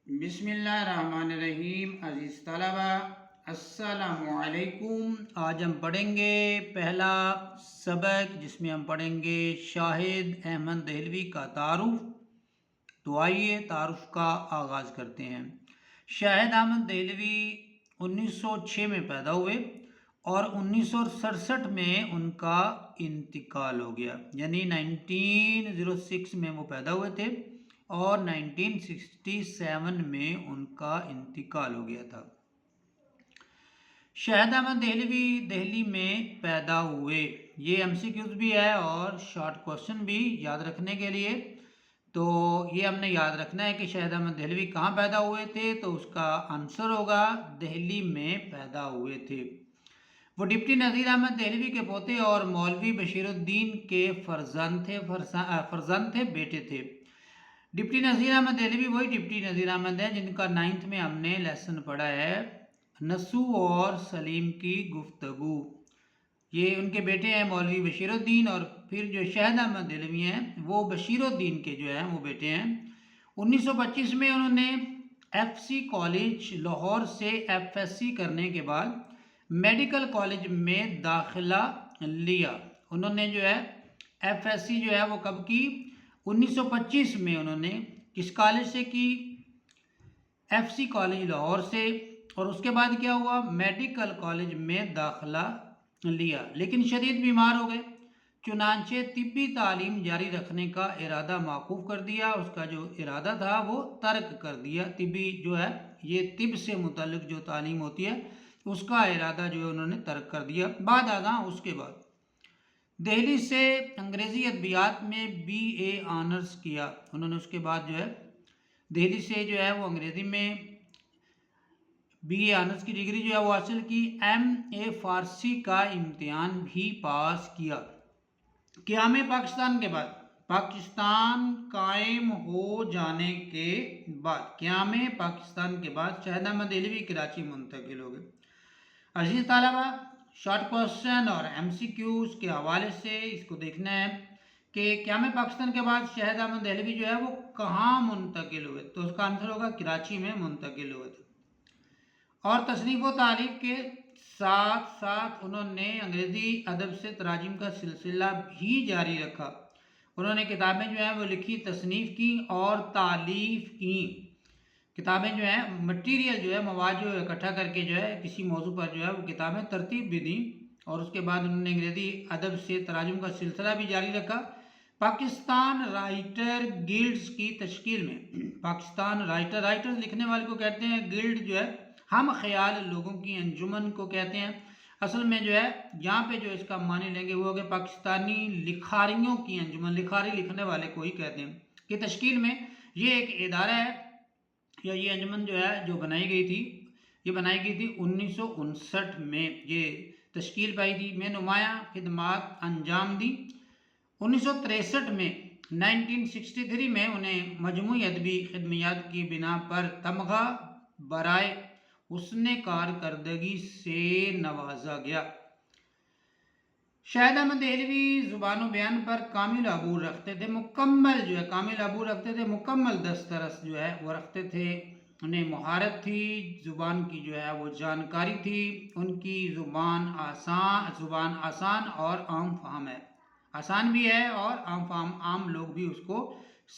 بسم اللہ الرحمن الرحیم۔ عزیز طلبہ السلام علیکم۔ آج ہم پڑھیں گے پہلا سبق جس میں ہم پڑھیں گے شاہد احمد دہلوی کا تعارف۔ تو آئیے تعارف کا آغاز کرتے ہیں۔ شاہد احمد دہلوی 1906 میں پیدا ہوئے اور 1967 میں ان کا انتقال ہو گیا، یعنی 1906 میں وہ پیدا ہوئے تھے اور 1967 میں ان کا انتقال ہو گیا تھا۔ شاہد احمد دہلوی دہلی میں پیدا ہوئے، یہ MCQs بھی ہے اور شارٹ کوشچن بھی یاد رکھنے کے لیے۔ تو یہ ہم نے یاد رکھنا ہے کہ شاہد احمد دہلوی کہاں پیدا ہوئے تھے، تو اس کا آنسر ہوگا دہلی میں پیدا ہوئے تھے۔ وہ ڈپٹی نذیر احمد دہلوی کے پوتے اور مولوی بشیر الدین کے فرزند تھے، بیٹے تھے۔ ڈپٹی نذیر احمد دہلوی وہی ڈپٹی نذیر احمد ہیں جن کا 9th میں ہم نے لیسن پڑھا ہے، نسو اور سلیم کی گفتگو۔ یہ ان کے بیٹے ہیں مولوی بشیر الدین، اور پھر جو شاہد احمد دہلوی ہیں وہ بشیر الدین کے جو ہیں وہ بیٹے ہیں۔ 1925 میں انہوں نے FC کالج لاہور سے FSc کرنے کے بعد میڈیکل کالج میں داخلہ لیا۔ انہوں نے جو ہے FSc جو ہے وہ کب کی؟ 1925 میں انہوں نے کس کالج سے کی؟ FC کالج لاہور سے، اور اس کے بعد کیا ہوا؟ میڈیکل کالج میں داخلہ لیا، لیکن شدید بیمار ہو گئے، چنانچہ طبی تعلیم جاری رکھنے کا ارادہ موقوف کر دیا۔ اس کا جو ارادہ تھا وہ ترک کر دیا۔ طبی جو ہے یہ طب سے متعلق جو تعلیم ہوتی ہے اس کا ارادہ جو ہے انہوں نے ترک کر دیا۔ بعد ازاں اس کے بعد دہلی سے انگریزی ادبیات میں BA آنرز کیا۔ انہوں نے اس کے بعد جو ہے دہلی سے جو ہے وہ انگریزی میں BA آنرز کی ڈگری جو ہے وہ حاصل کی۔ MA فارسی کا امتحان بھی پاس کیا۔ قیام پاکستان کے بعد، پاکستان قائم ہو جانے کے بعد، قیام پاکستان کے بعد شاہد احمد دہلوی کراچی منتقل ہو گئے۔ عزیز طلبہ، شارٹ کوشچن اور MCQs کے حوالے سے اس کو دیکھنا ہے کہ قیام پاکستان کے بعد شاہد احمد دہلوی جو ہے وہ کہاں منتقل ہوئے، تو اس کا آنسر ہوگا کراچی میں منتقل ہوئے تھے۔ اور تصنیف و تعلیف کے ساتھ ساتھ انہوں نے انگریزی ادب سے تراجم کا سلسلہ بھی جاری رکھا۔ انہوں نے کتابیں جو ہیں وہ لکھی، تصنیف کی اور تالیف کی۔ کتابیں جو ہیں مٹیریل جو ہے مواد جو اکٹھا کر کے جو ہے کسی موضوع پر جو ہے وہ کتابیں ترتیب بھی دیں، اور اس کے بعد انہوں نے انگریزی ادب سے تراجم کا سلسلہ بھی جاری رکھا۔ پاکستان رائٹر گلڈز کی تشکیل میں، پاکستان رائٹرز لکھنے والے کو کہتے ہیں، گلڈ جو ہے ہم خیال لوگوں کی انجمن کو کہتے ہیں۔ اصل میں جو ہے یہاں پہ جو اس کا معنی لیں گے وہ ہوگا پاکستانی لکھاریوں کی انجمن، لکھاری لکھنے والے کو ہی کہتے ہیں، کہ تشکیل میں یہ ایک ادارہ ہے یا یہ انجمن جو ہے جو بنائی گئی تھی، یہ بنائی گئی تھی 1959 میں، یہ تشکیل پائی تھی، میں نمایاں خدمات انجام دی۔ 1963 میں 1963 میں انہیں مجموعی ادبی خدمات کی بنا پر تمغہ برائے حسن کارکردگی سے نوازا گیا۔ شاہد احمد دہلوی زبان و بیان پر کامل عبور رکھتے تھے، مکمل جو ہے کامل عبور رکھتے تھے، مکمل دسترس جو ہے وہ رکھتے تھے، انہیں مہارت تھی، زبان کی جو ہے وہ جانکاری تھی، ان کی زبان آسان اور عام فہم ہے، آسان بھی ہے اور عام فہم، عام لوگ بھی اس کو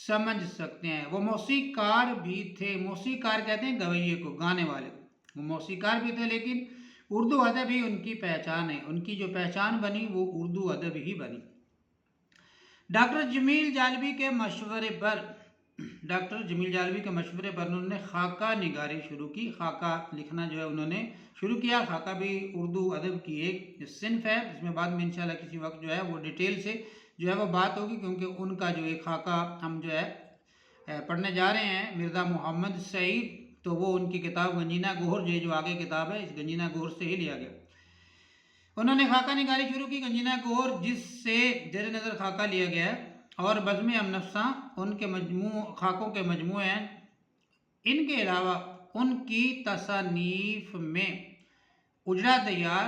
سمجھ سکتے ہیں۔ وہ موسیقار بھی تھے، موسیقار کہتے ہیں گویے کو، گانے والے، وہ موسیقار بھی تھے، لیکن اردو ادب ہی ان کی پہچان ہے، ان کی جو پہچان بنی وہ اردو ادب ہی بنی۔ ڈاکٹر جمیل جالبی کے مشورے پر انہوں نے خاکہ نگاری شروع کی، خاکہ لکھنا جو ہے انہوں نے شروع کیا۔ خاکہ بھی اردو ادب کی ایک صنف ہے، اس میں بعد میں انشاءاللہ کسی وقت جو ہے وہ ڈیٹیل سے جو ہے وہ بات ہوگی، کیونکہ ان کا جو ایک خاکہ ہم جو ہے پڑھنے جا رہے ہیں، مرزا محمد سعید، تو وہ ان کی کتاب گنجینہ گہر جو آگے کتاب ہے اس گنجینہ گہر سے ہی لیا گیا۔ انہوں نے خاکہ نگاری شروع کی گنجینہ گہر، جس سے زیر نظر خاکہ لیا گیا ہے، اور بزم ہم نفساں ان کے خاکوں کے مجموعے ہیں۔ ان کے علاوہ ان کی تصانیف میں اجڑا دیار،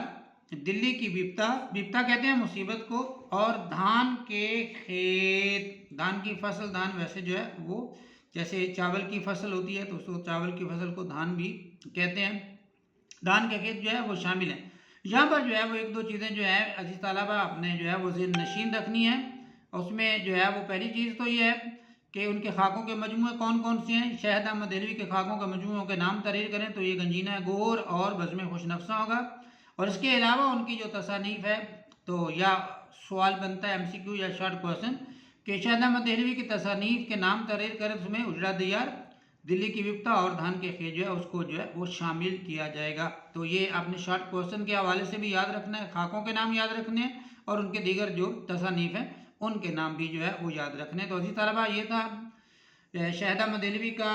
دلی کی بپتا کہتے ہیں مصیبت کو، اور دھان کے کھیت، دھان کی فصل، دھان ویسے جو ہے وہ جیسے چاول کی فصل ہوتی ہے تو اس کو چاول کی فصل کو دھان بھی کہتے ہیں، دھان کے کھیت جو ہے وہ شامل ہیں۔ یہاں پر جو ہے وہ ایک دو چیزیں جو ہے عزیز طلبہ آپ نے جو ہے وہ ذہن نشین رکھنی ہے، اس میں جو ہے وہ پہلی چیز تو یہ ہے کہ ان کے خاکوں کے مجموعے کون کون سے ہیں۔ شاہد احمد دہلوی کے خاکوں کے مجموعوں کے نام تحریر کریں تو یہ گنجینہ گور اور بزم خوش نفساں ہوگا، اور اس کے علاوہ ان کی جو تصانیف ہے تو یا سوال بنتا ہے MCQ یا شارٹ کویشچن کہ شاہد احمد دہلوی کی تصانیف کے نام تحریر کریں، اس میں اجڑا دیار، دلی کی وپتا اور دھان کے کھیت جو ہے اس کو جو ہے وہ شامل کیا جائے گا۔ تو یہ آپ نے شارٹ کویشچن کے حوالے سے بھی یاد رکھنا ہے، خاکوں کے نام یاد رکھنے ہیں اور ان کے دیگر جو تصانیف ہیں ان کے نام بھی جو ہے وہ یاد رکھنے ہیں۔ تو عزیز طلبہ یہ تھا شاہد احمد دہلوی کا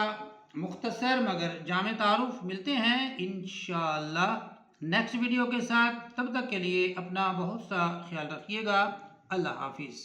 مختصر مگر جامع تعارف۔ ملتے ہیں انشاءاللہ نیکسٹ ویڈیو کے ساتھ، تب تک کے لیے اپنا بہت سا خیال رکھیے گا۔ اللہ حافظ۔